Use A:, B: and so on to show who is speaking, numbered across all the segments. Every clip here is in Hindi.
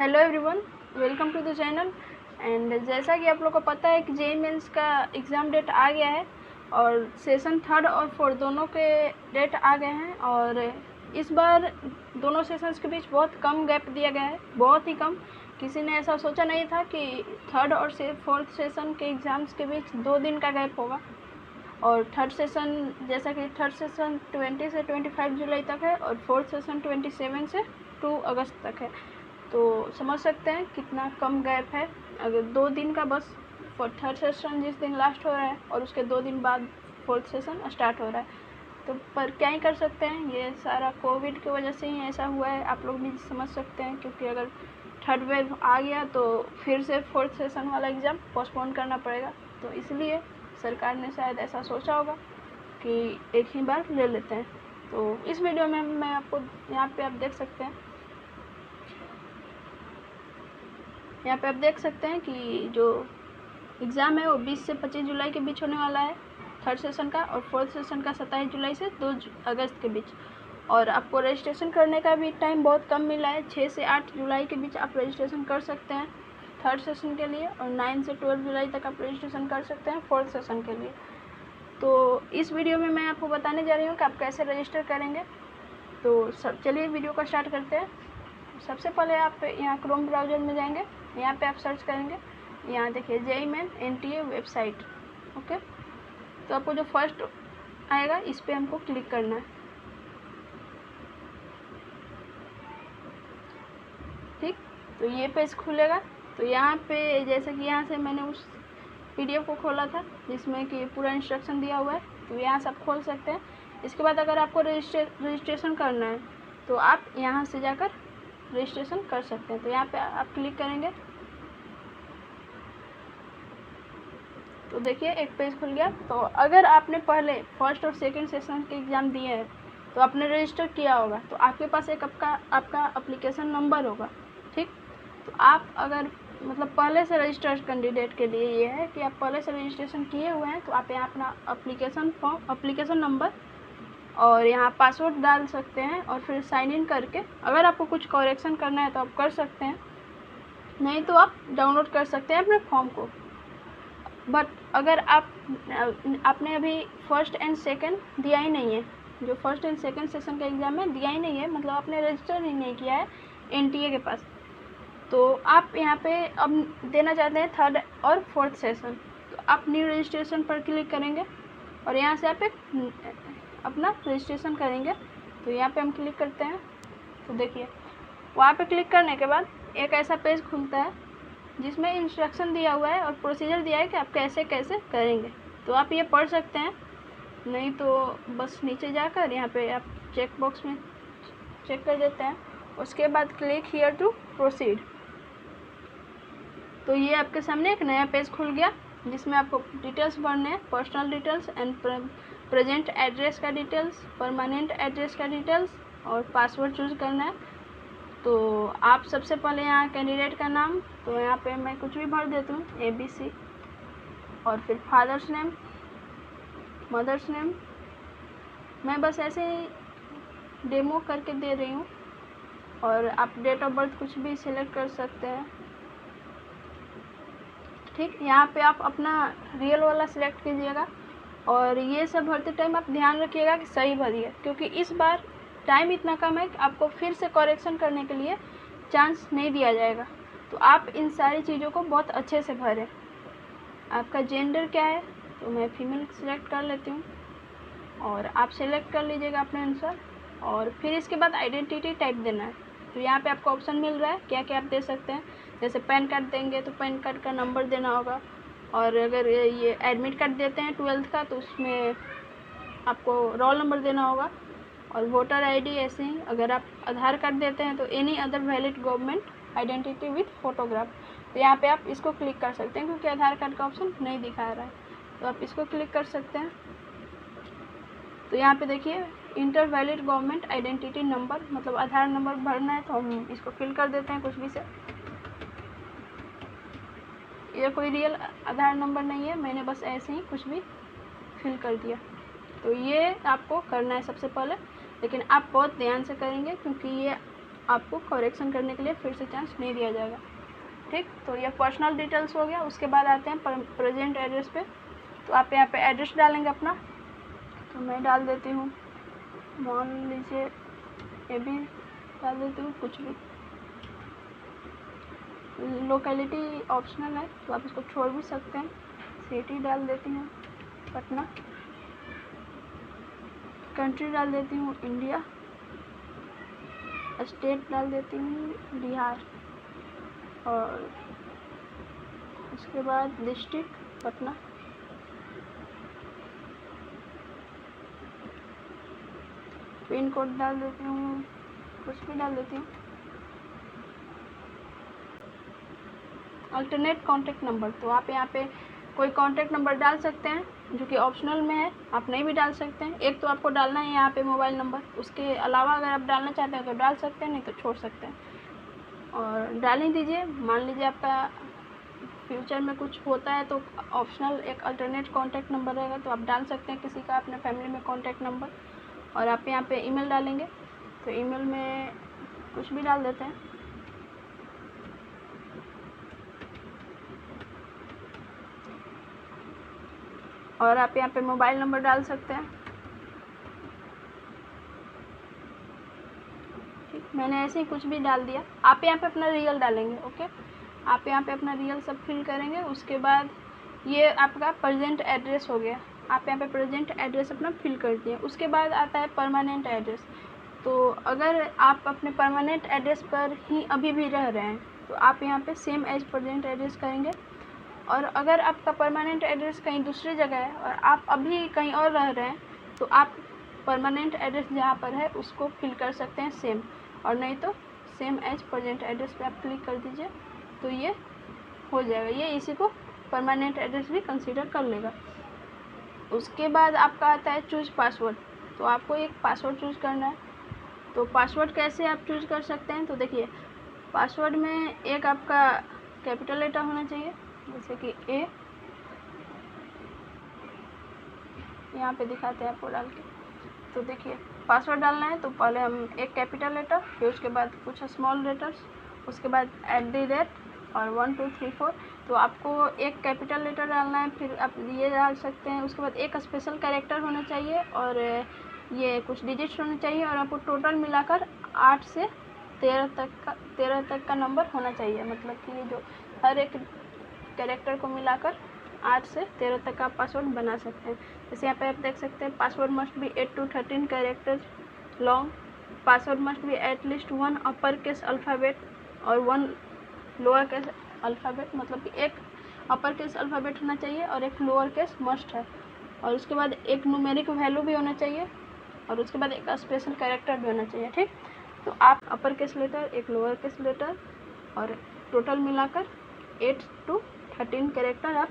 A: Hello everyone, welcome to the channel. And जैसा कि आप लोग को पता है कि जेईई मेंस का एग्ज़ाम डेट आ गया है और सेशन 3rd और 4th दोनों के डेट आ गए हैं। और इस बार दोनों सेशंस के बीच बहुत कम गैप दिया गया है, बहुत ही कम। किसी ने ऐसा सोचा नहीं था कि 3rd और 4th सेशन के एग्ज़ाम्स के बीच 2 दिन का गैप होगा। और थर्ड सेशन जैसा कि थर्ड सेशन 20 से 25 जुलाई तक है और 4th सेशन 27 से 2 अगस्त तक है। तो समझ सकते हैं कितना कम गैप है। अगर 2 दिन का बस थर्ड सेशन जिस दिन लास्ट हो रहा है और उसके 2 दिन बाद 4th सेशन स्टार्ट हो रहा है, तो पर क्या ही कर सकते हैं, ये सारा कोविड की वजह से ही ऐसा हुआ है। आप लोग भी समझ सकते हैं, क्योंकि अगर थर्ड वेव आ गया तो फिर से 4th सेशन वाला एग्ज़ाम पोस्टपोन करना पड़ेगा। तो इसलिए सरकार ने शायद ऐसा सोचा होगा कि एक ही बार ले लेते हैं। तो इस वीडियो में मैं आपको यहाँ पे आप देख सकते हैं, यहाँ पे आप देख सकते हैं कि जो एग्ज़ाम है वो 20 से 25 जुलाई के बीच होने वाला है थर्ड सेशन का, और 4th सेशन का 27 जुलाई से 2 अगस्त के बीच। और आपको रजिस्ट्रेशन करने का भी टाइम बहुत कम मिला है, 6 से 8 जुलाई के बीच आप रजिस्ट्रेशन कर सकते हैं थर्ड सेशन के लिए, और 9 से 12 जुलाई तक आप रजिस्ट्रेशन कर सकते हैं 4th सेशन के लिए। तो इस वीडियो में मैं आपको बताने जा रही हूँ कि आप कैसे रजिस्टर करेंगे। तो चलिए वीडियो को स्टार्ट करते हैं। सबसे पहले आप यहाँ क्रोम ब्राउज़र में जाएंगे, यहाँ पे आप सर्च करेंगे, यहाँ देखिए JEE main NTA website. Okay, तो आपको जो फर्स्ट आएगा इस पर हमको क्लिक करना है। ठीक, तो ये पेज खुलेगा। तो यहाँ पे जैसे कि यहाँ से मैंने उस PDF को खोला था जिसमें कि पूरा इंस्ट्रक्शन दिया हुआ है, तो यहाँ से आप खोल सकते हैं। इसके बाद अगर आपको रजिस्ट्रेशन करना है तो आप यहाँ से जाकर रजिस्ट्रेशन कर सकते हैं। तो यहाँ पे आप क्लिक करेंगे तो देखिए एक पेज खुल गया। तो अगर आपने पहले फर्स्ट और सेकंड सेशन के एग्ज़ाम दिए हैं तो आपने रजिस्टर किया होगा, तो आपके पास एक आपका एप्लीकेशन नंबर होगा। ठीक, तो आप अगर मतलब पहले से रजिस्टर्ड कैंडिडेट के लिए ये है कि आप पहले से रजिस्ट्रेशन किए हुए हैं, तो आप यहाँ अपना एप्लीकेशन नंबर और यहाँ पासवर्ड डाल सकते हैं और फिर साइन इन करके अगर आपको कुछ करेक्शन करना है तो आप कर सकते हैं, नहीं तो आप डाउनलोड कर सकते हैं अपने फॉर्म को। बट अगर आपने अभी फर्स्ट एंड सेकंड दिया ही नहीं है, जो फर्स्ट एंड सेकंड सेशन का एग्ज़ाम है दिया ही नहीं है, मतलब आपने रजिस्टर ही नहीं किया है एनटीए के पास, तो आप यहाँ पे अब देना चाहते हैं थर्ड और 4th सेशन, तो आप न्यू रजिस्ट्रेशन पर क्लिक करेंगे और यहाँ से आप अपना रजिस्ट्रेशन करेंगे। तो यहाँ पे हम क्लिक करते हैं। तो देखिए वहाँ पे क्लिक करने के बाद एक ऐसा पेज खुलता है जिसमें इंस्ट्रक्शन दिया हुआ है और प्रोसीजर दिया है कि आप कैसे कैसे करेंगे। तो आप ये पढ़ सकते हैं, नहीं तो बस नीचे जाकर यहाँ पे आप चेक बॉक्स में चेक कर देते हैं। उसके बाद क्लिक हियर टू प्रोसीड। तो ये आपके सामने एक नया पेज खुल गया जिसमें आपको डिटेल्स भरने हैं, personal details and present address का डिटेल्स, परमानेंट एड्रेस का डिटेल्स और पासवर्ड चूज़ करना है। तो आप सबसे पहले यहाँ कैंडिडेट का नाम, तो यहाँ पे मैं कुछ भी भर देती हूँ ABC, और फिर फादर्स नेम, मदर्स नेम, मैं बस ऐसे ही डेमो करके दे रही हूँ। और आप डेट ऑफ बर्थ कुछ भी सिलेक्ट कर सकते हैं। ठीक, यहाँ पे आप अपना रियल वाला सिलेक्ट कीजिएगा और ये सब भरते टाइम आप ध्यान रखिएगा कि सही भरिए, क्योंकि इस बार टाइम इतना कम है कि आपको फिर से करेक्शन करने के लिए चांस नहीं दिया जाएगा। तो आप इन सारी चीज़ों को बहुत अच्छे से भरें। आपका जेंडर क्या है, तो मैं फीमेल सिलेक्ट कर लेती हूँ और आप सिलेक्ट कर लीजिएगा अपने अनुसार। और फिर इसके बाद आइडेंटिटी टाइप देना है। तो यहाँ पे आपको ऑप्शन मिल रहा है क्या क्या आप दे सकते हैं। जैसे पैन कार्ड देंगे तो पैन कार्ड का नंबर देना होगा, और अगर ये एडमिट कार्ड देते हैं 12th का तो उसमें आपको रोल नंबर देना होगा, और वोटर ID ऐसे ही। अगर आप आधार कार्ड देते हैं तो any other valid government identity with photograph, तो यहाँ पे आप इसको क्लिक कर सकते हैं क्योंकि आधार कार्ड का ऑप्शन नहीं दिखा रहा है, तो आप इसको क्लिक कर सकते हैं। तो यहाँ पे देखिए inter valid government identity number, मतलब आधार नंबर भरना है, तो हम इसको फिल कर देते हैं कुछ भी से। ये कोई रियल आधार नंबर नहीं है, मैंने बस ऐसे ही कुछ भी फिल कर दिया। तो ये आपको करना है सबसे पहले, लेकिन आप बहुत ध्यान से करेंगे क्योंकि ये आपको करेक्शन करने के लिए फिर से चांस नहीं दिया जाएगा। ठीक, तो ये पर्सनल डिटेल्स हो गया। उसके बाद आते हैं प्रेजेंट एड्रेस पे। तो आप यहाँ पे एड्रेस डालेंगे अपना। तो मैं डाल देती हूँ, मान लीजिए ये भी डाल देती हूँ, कुछ भी। लोकेलिटी ऑप्शनल है तो आप इसको छोड़ भी सकते हैं। सिटी डाल देती हूँ पटना, कंट्री डाल देती हूँ इंडिया, स्टेट डाल देती हूँ बिहार, और उसके बाद डिस्ट्रिक्ट पटना, पिन कोड डाल देती हूँ, कुछ भी डाल देती हूँ। अल्टरनेट कॉन्टैक्ट नंबर, तो आप यहाँ पे कोई कॉन्टैक्ट नंबर डाल सकते हैं जो कि ऑप्शनल में है, आप नहीं भी डाल सकते हैं। एक तो आपको डालना है यहाँ पे मोबाइल नंबर, उसके अलावा अगर आप डालना चाहते हैं तो डाल सकते हैं, नहीं तो छोड़ सकते हैं। और डाल ही दीजिए। मान लीजिए आपका फ्यूचर में कुछ होता है तो ऑप्शनल एक अल्टरनेट कॉन्टैक्ट नंबर रहेगा, तो आप डाल सकते हैं किसी का अपने फैमिली में कॉन्टैक्ट नंबर। और आप यहाँ पे ईमेल डालेंगे, तो ईमेल में कुछ भी डाल देते हैं। और आप यहाँ पे मोबाइल नंबर डाल सकते हैं। ठीक, मैंने ऐसे ही कुछ भी डाल दिया। आप यहाँ पे अपना रियल डालेंगे। ओके, आप यहाँ पे अपना रियल सब फिल करेंगे। उसके बाद ये आपका प्रेजेंट एड्रेस हो गया, आप यहाँ पे प्रेजेंट एड्रेस अपना फिल कर दिए। उसके बाद आता है परमानेंट एड्रेस। तो अगर आप अपने परमानेंट एड्रेस पर ही अभी भी रह रहे हैं तो आप यहाँ पे सेम एज प्रेजेंट एड्रेस करेंगे। और अगर आपका परमानेंट एड्रेस कहीं दूसरी जगह है और आप अभी कहीं और रह रहे हैं तो आप परमानेंट एड्रेस जहाँ पर है उसको फिल कर सकते हैं सेम, और नहीं तो सेम एज प्रेजेंट एड्रेस पे आप क्लिक कर दीजिए तो ये हो जाएगा। ये इसी को परमानेंट एड्रेस भी कंसीडर कर लेगा। उसके बाद आपका आता है चूज पासवर्ड। तो आपको एक पासवर्ड चूज़ करना है। तो पासवर्ड कैसे आप चूज़ कर सकते हैं, तो देखिए पासवर्ड में एक आपका कैपिटल लेटर होना चाहिए, जैसे कि ए, यहाँ पे दिखाते हैं आपको डाल के। तो देखिए पासवर्ड डालना है तो पहले हम एक कैपिटल लेटर, फिर उसके बाद कुछ स्मॉल लेटर्स, उसके बाद @ और 1 2 3 4। तो आपको एक कैपिटल लेटर डालना है, फिर आप ये डाल सकते हैं। उसके बाद एक स्पेशल कैरेक्टर होना चाहिए और ये कुछ डिजिट्स होने चाहिए, और आपको टोटल मिलाकर 8 से 13 तक का नंबर होना चाहिए। मतलब कि ये जो हर एक कैरेक्टर को मिलाकर 8 से 13 तक का पासवर्ड बना सकते हैं। जैसे यहाँ पे आप देख सकते हैं password must be 8 to 13 characters long, password must be at least 1 upper case alphabet और 1 लोअर केस अल्फ़ाबेट। मतलब कि एक अपर केस अल्फ़ाबेट होना चाहिए और एक लोअर केस मस्ट है। और उसके बाद एक न्यूमेरिक वैल्यू भी होना चाहिए, और उसके बाद एक स्पेशल कैरेक्टर भी होना चाहिए। ठीक, तो आप अपर केस लेटर, एक लोअर केस लेटर और टोटल मिलाकर 8 to 13 कैरेक्टर आप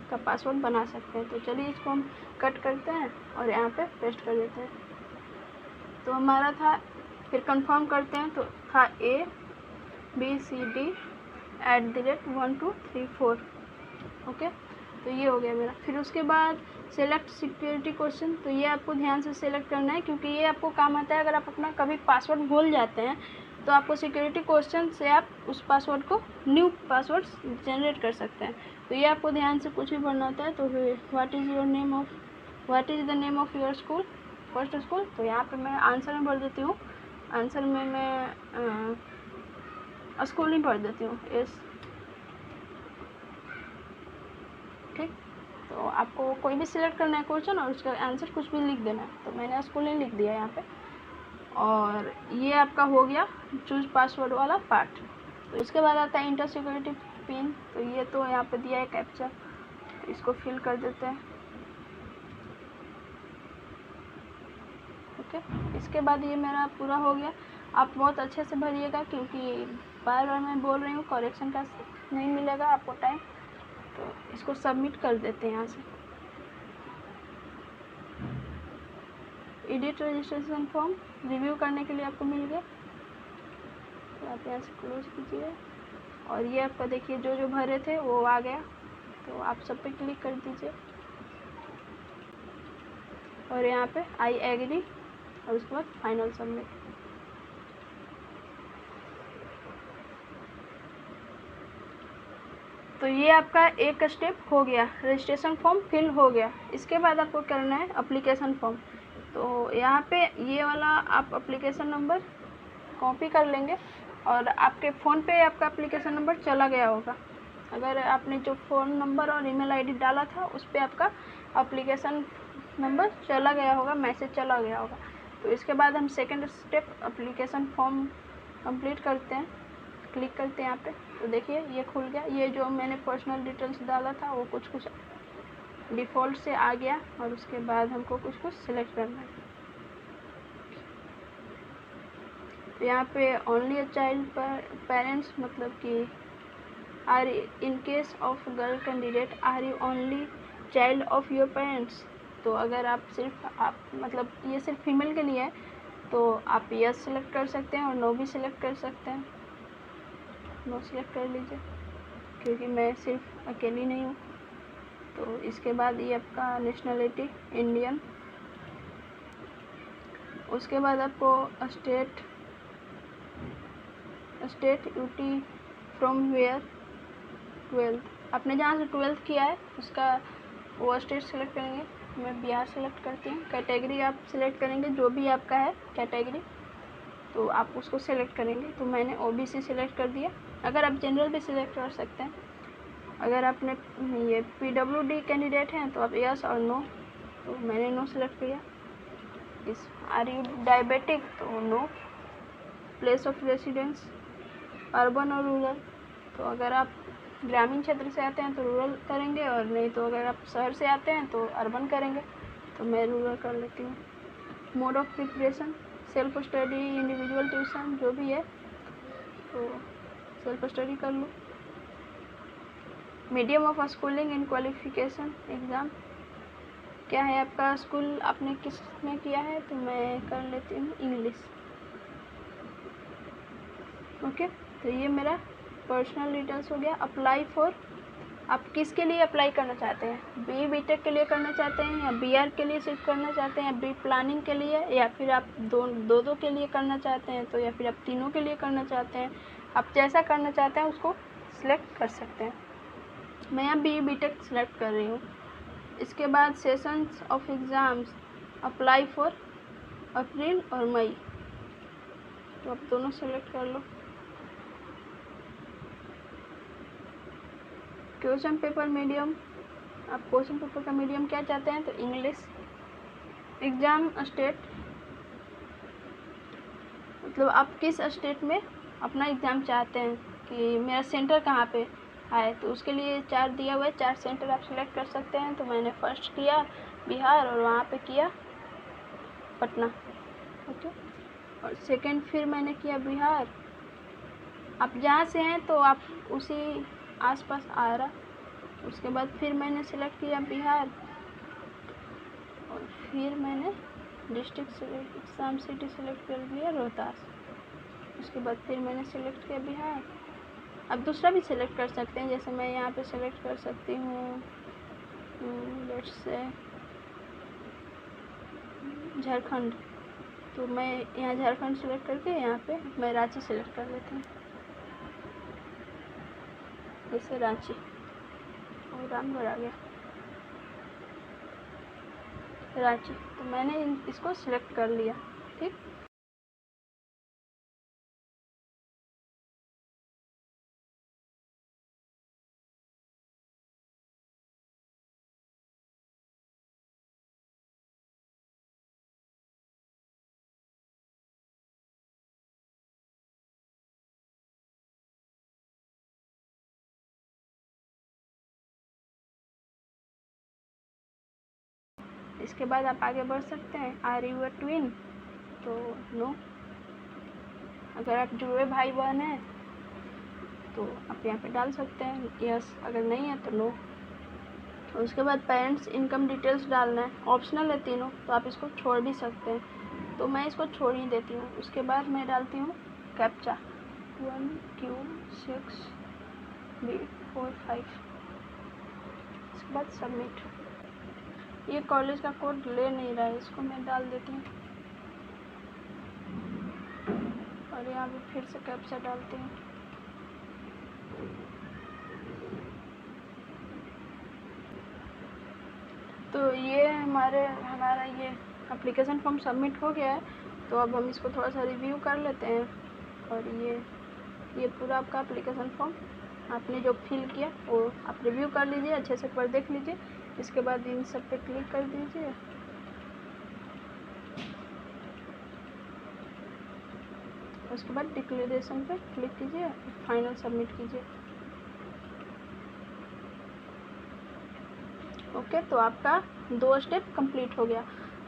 A: का पासवर्ड बना सकते हैं। तो चलिए इसको हम कट करते हैं और यहाँ पे पेस्ट कर देते हैं। तो हमारा था, फिर कंफर्म करते हैं, तो था ABCD @1 2 3 4। ओके, तो ये हो गया मेरा। फिर उसके बाद सेलेक्ट सिक्योरिटी क्वेश्चन। तो ये आपको ध्यान से सेलेक्ट करना है क्योंकि ये आपको काम आता है अगर आप अपना कभी पासवर्ड भूल जाते हैं तो आपको सिक्योरिटी क्वेश्चन से आप उस पासवर्ड को न्यू पासवर्ड जनरेट कर सकते हैं। तो ये आपको ध्यान से कुछ भी पढ़ना होता है। तो what is the name of your school, first school. तो यहाँ पे मैं आंसर में भर देती हूँ। आंसर में मैं स्कूल ही भर देती हूँ, एस। ठीक, तो आपको कोई भी सिलेक्ट करना है क्वेश्चन और उसका आंसर कुछ भी लिख देना है। तो मैंने स्कूल ही लिख दिया यहाँ पे। और ये आपका हो गया चूज पासवर्ड वाला पार्ट। तो इसके बाद आता है इंटर सिक्योरिटी पिन। तो ये तो यहाँ पे दिया है कैप्चा, तो इसको फिल कर देते हैं। ओके, इसके बाद ये मेरा पूरा हो गया। आप बहुत अच्छे से भरिएगा क्योंकि बार बार मैं बोल रही हूँ करेक्शन का नहीं मिलेगा आपको टाइम। तो इसको सबमिट कर देते हैं यहाँ से। एडिट रजिस्ट्रेशन फॉर्म रिव्यू करने के लिए आपको मिल गया, तो आप यहाँ से क्लोज कीजिए। और ये आपका देखिए जो जो भरे थे वो आ गया, तो आप सब पे क्लिक कर दीजिए और यहाँ पे आई एग्री और उसके बाद फाइनल सबमिट। तो ये आपका एक स्टेप हो गया, रजिस्ट्रेशन फॉर्म फिल हो गया। इसके बाद आपको करना है एप्लीकेशन फॉर्म। तो यहाँ पे ये वाला आप एप्लीकेशन नंबर कॉपी कर लेंगे और आपके फ़ोन पे आपका एप्लीकेशन नंबर चला गया होगा। अगर आपने जो फ़ोन नंबर और ईमेल आईडी डाला था उस पर आपका एप्लीकेशन नंबर चला गया होगा, मैसेज चला गया होगा। तो इसके बाद हम second step application form complete करते हैं, क्लिक करते हैं यहाँ पे। तो देखिए ये खुल गया। ये जो मैंने पर्सनल डिटेल्स डाला था वो कुछ कुछ डिफ़ॉल्ट से आ गया और उसके बाद हमको कुछ कुछ सिलेक्ट करना है। तो यहाँ पे ओनली अ चाइल्ड पेरेंट्स, मतलब कि are in case of girl candidate are you only child of your parents. तो अगर आप मतलब ये सिर्फ फीमेल के लिए है तो आप यस सेलेक्ट कर सकते हैं और नो भी सिलेक्ट कर सकते हैं। नो सिलेक्ट कर लीजिए क्योंकि मैं सिर्फ अकेली नहीं हूँ। तो इसके बाद ये आपका नेशनलिटी इंडियन। उसके बाद आपको state UT from where 12th, आपने जहाँ से 12th किया है उसका वो स्टेट सेलेक्ट करेंगे। मैं बिहार सेलेक्ट करती हूँ। कैटेगरी आप सिलेक्ट करेंगे, जो भी आपका है कैटेगरी तो आप उसको सेलेक्ट करेंगे। तो मैंने ओबीसी सेलेक्ट कर दिया। अगर आप जनरल भी सिलेक्ट कर सकते हैं। अगर आपने ये पीडब्ल्यूडी कैंडिडेट हैं तो आप यस और नो। तो मैंने नो सेलेक्ट किया। आर यू डायबिटिक तो no. Place of residence urban और रूरल, तो अगर आप ग्रामीण क्षेत्र से आते हैं तो रूरल करेंगे और नहीं तो अगर आप शहर से आते हैं तो अर्बन करेंगे। तो मैं रूरल कर लेती हूँ। Mode of preparation self study, individual tuition, जो भी है तो सेल्फ स्टडी कर लो। Medium of schooling and qualification exam, क्या है आपका स्कूल, आपने किस में किया है, तो मैं कर लेती हूँ इंग्लिश। ओके, तो ये मेरा पर्सनल डिटेल्स हो गया। अप्लाई फॉर, आप किसके लिए अप्लाई करना चाहते हैं, बी बीटेक के लिए करना चाहते हैं या बीआर के लिए सिर्फ करना चाहते हैं, बी प्लानिंग के लिए, या फिर आप दो के लिए करना चाहते हैं, तो या फिर आप तीनों के लिए करना चाहते हैं। आप जैसा करना चाहते हैं उसको सिलेक्ट कर सकते हैं। मैं यहाँ बी बीटेक सिलेक्ट कर रही हूँ। इसके बाद sessions of exams apply for अप्रैल और मई, तो आप दोनों सेलेक्ट कर लो। क्वेश्चन पेपर मीडियम, आप क्वेश्चन पेपर का मीडियम क्या चाहते हैं, तो इंग्लिश। एग्ज़ाम स्टेट, मतलब आप किस स्टेट में अपना एग्ज़ाम चाहते हैं कि मेरा सेंटर कहाँ पे आए, तो उसके लिए 4 दिया हुआ है, 4 सेंटर आप सिलेक्ट कर सकते हैं। तो मैंने फर्स्ट किया बिहार और वहाँ पे किया पटना। ओके, और सेकंड फिर मैंने किया बिहार। आप जहाँ से हैं तो आप उसी आसपास आ रहा। उसके बाद फिर मैंने सेलेक्ट किया बिहार और फिर मैंने डिस्ट्रिक्ट एग्ज़ाम सिटी सेलेक्ट कर दिया रोहतास। उसके बाद फिर मैंने सेलेक्ट किया बिहार। अब दूसरा भी सिलेक्ट कर सकते हैं, जैसे मैं यहाँ पे सेलेक्ट कर सकती हूँ लेट्स से झारखंड। तो मैं यहाँ झारखंड सेलेक्ट करके यहाँ पे मैं रांची सेलेक्ट कर लेती हूँ, जैसे रांची और रामगढ़ आ गया रांची। तो मैंने इसको सिलेक्ट कर लिया। ठीक, इसके बाद आप आगे बढ़ सकते हैं। आर यू अ ट्विन, तो नो। अगर आप जुड़े भाई बहन हैं तो आप यहाँ पे डाल सकते हैं यस, अगर नहीं है तो नो। उसके बाद पेरेंट्स इनकम डिटेल्स डालना है, ऑप्शनल है तीनों, तो आप इसको छोड़ भी सकते हैं। तो मैं इसको छोड़ ही देती हूँ। उसके बाद मैं डालती हूँ कैप्चा 1Q6B45। इसके बाद सबमिट। ये कॉलेज का कोड ले नहीं रहा है, इसको मैं डाल देती हूँ और यहाँ पे फिर से कैप्चा डालती हूँ। तो ये हमारा ये एप्लीकेशन फॉर्म सबमिट हो गया है। तो अब हम इसको थोड़ा सा रिव्यू कर लेते हैं। और ये पूरा आपका एप्लीकेशन फॉर्म आपने जो फिल किया वो आप रिव्यू कर लीजिए, अच्छे से पर देख लीजिए। इसके बाद इन सब पे क्लिक कर दीजिए। उसके बाद डिक्लेरेशन पे क्लिक कीजिए, फाइनल सबमिट कीजिए। ओके, तो आपका 2 स्टेप कंप्लीट हो गया।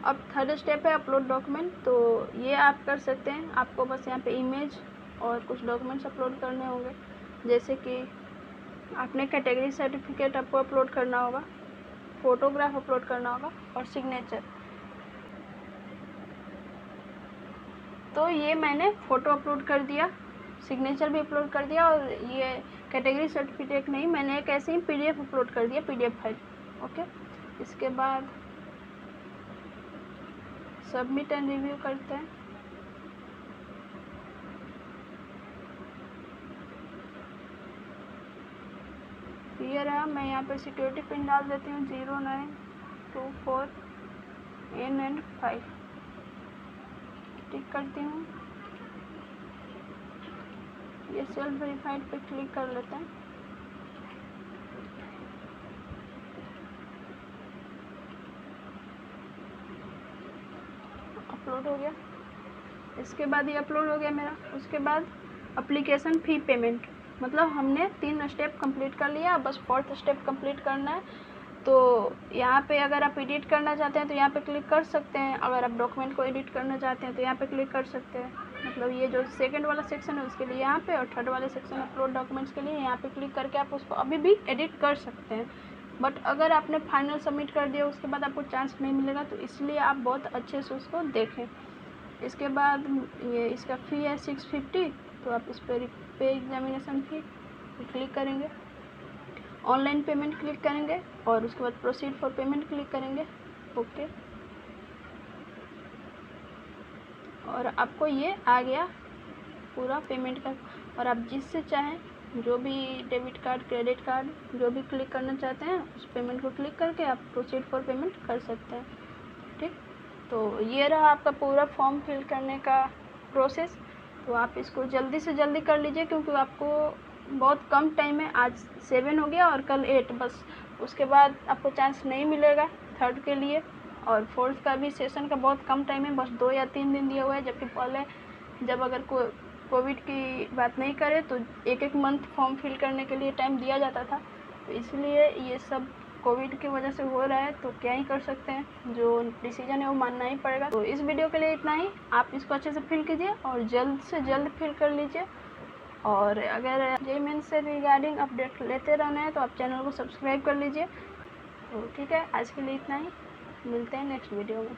A: अब 3rd स्टेप है अपलोड डॉक्यूमेंट। तो ये आप कर सकते हैं। आपको बस यहाँ पे इमेज और कुछ डॉक्यूमेंट्स अपलोड करने होंगे, जैसे कि आपने कैटेगरी सर्टिफिकेट आपको अपलोड करना होगा, फ़ोटोग्राफ अपलोड करना होगा और सिग्नेचर। तो ये मैंने फ़ोटो अपलोड कर दिया, सिग्नेचर भी अपलोड कर दिया, और ये कैटेगरी सर्टिफिकेट नहीं, मैंने एक ऐसे ही PDF अपलोड कर दिया, PDF फाइल। ओके, इसके बाद सबमिट एंड रिव्यू करते हैं। ये रहा, मैं यहाँ पे सिक्योरिटी पिन डाल देती हूँ 0924N5, टिक करती हूँ। ये सेल्फ वेरीफाइड पे क्लिक कर लेते हैं। अपलोड हो गया। इसके बाद ये अपलोड हो गया मेरा। उसके बाद एप्लीकेशन फ़ी पेमेंट, मतलब हमने 3 स्टेप कंप्लीट कर लिया, बस 4th स्टेप कंप्लीट करना है। तो यहाँ पे अगर आप एडिट करना चाहते हैं तो यहाँ पे क्लिक कर सकते हैं। अगर आप डॉक्यूमेंट को एडिट करना चाहते हैं तो यहाँ पे क्लिक कर सकते हैं। मतलब ये जो 2nd वाला सेक्शन है उसके लिए यहाँ पे, और 3rd वाले सेक्शन अपलोड डॉक्यूमेंट्स के लिए यहाँ पे क्लिक करके आप उसको अभी भी एडिट कर सकते हैं। बट अगर आपने फाइनल सबमिट कर दिया उसके बाद आपको चांस नहीं मिलेगा, तो इसलिए आप बहुत अच्छे से उसको देखें। इसके बाद ये इसका फ़ी है 650। तो आप इस पर पे एग्जामिनेशन फ़ी क्लिक करेंगे, ऑनलाइन पेमेंट क्लिक करेंगे और उसके बाद प्रोसीड फॉर पेमेंट क्लिक करेंगे। ओके, और आपको ये आ गया पूरा पेमेंट का। और आप जिससे चाहें, जो भी डेबिट कार्ड, क्रेडिट कार्ड, जो भी क्लिक करना चाहते हैं उस पेमेंट को क्लिक करके आप प्रोसीड फॉर पेमेंट कर सकते हैं। ठीक, तो ये रहा आपका पूरा फॉर्म फिल करने का प्रोसेस। तो आप इसको जल्दी से जल्दी कर लीजिए, क्योंकि आपको बहुत कम टाइम है। आज 7 हो गया और कल 8, बस उसके बाद आपको चांस नहीं मिलेगा 3rd के लिए। और 4th का भी सेशन का बहुत कम टाइम है, बस 2 या 3 दिन दिया हुआ है। जबकि पहले जब अगर कोविड की बात नहीं करें तो 1-1 मंथ फॉर्म फिल करने के लिए टाइम दिया जाता था। तो इसलिए ये सब कोविड की वजह से हो रहा है, तो क्या ही कर सकते हैं, जो डिसीजन है वो मानना ही पड़ेगा। तो इस वीडियो के लिए इतना ही। आप इसको अच्छे से फिल कीजिए और जल्द से जल्द फिल कर लीजिए। और अगर जेईई मेंस से रिगार्डिंग अपडेट लेते रहना है तो आप चैनल को सब्सक्राइब कर लीजिए। तो ठीक है, आज के लिए इतना ही, मिलते हैं नेक्स्ट वीडियो में।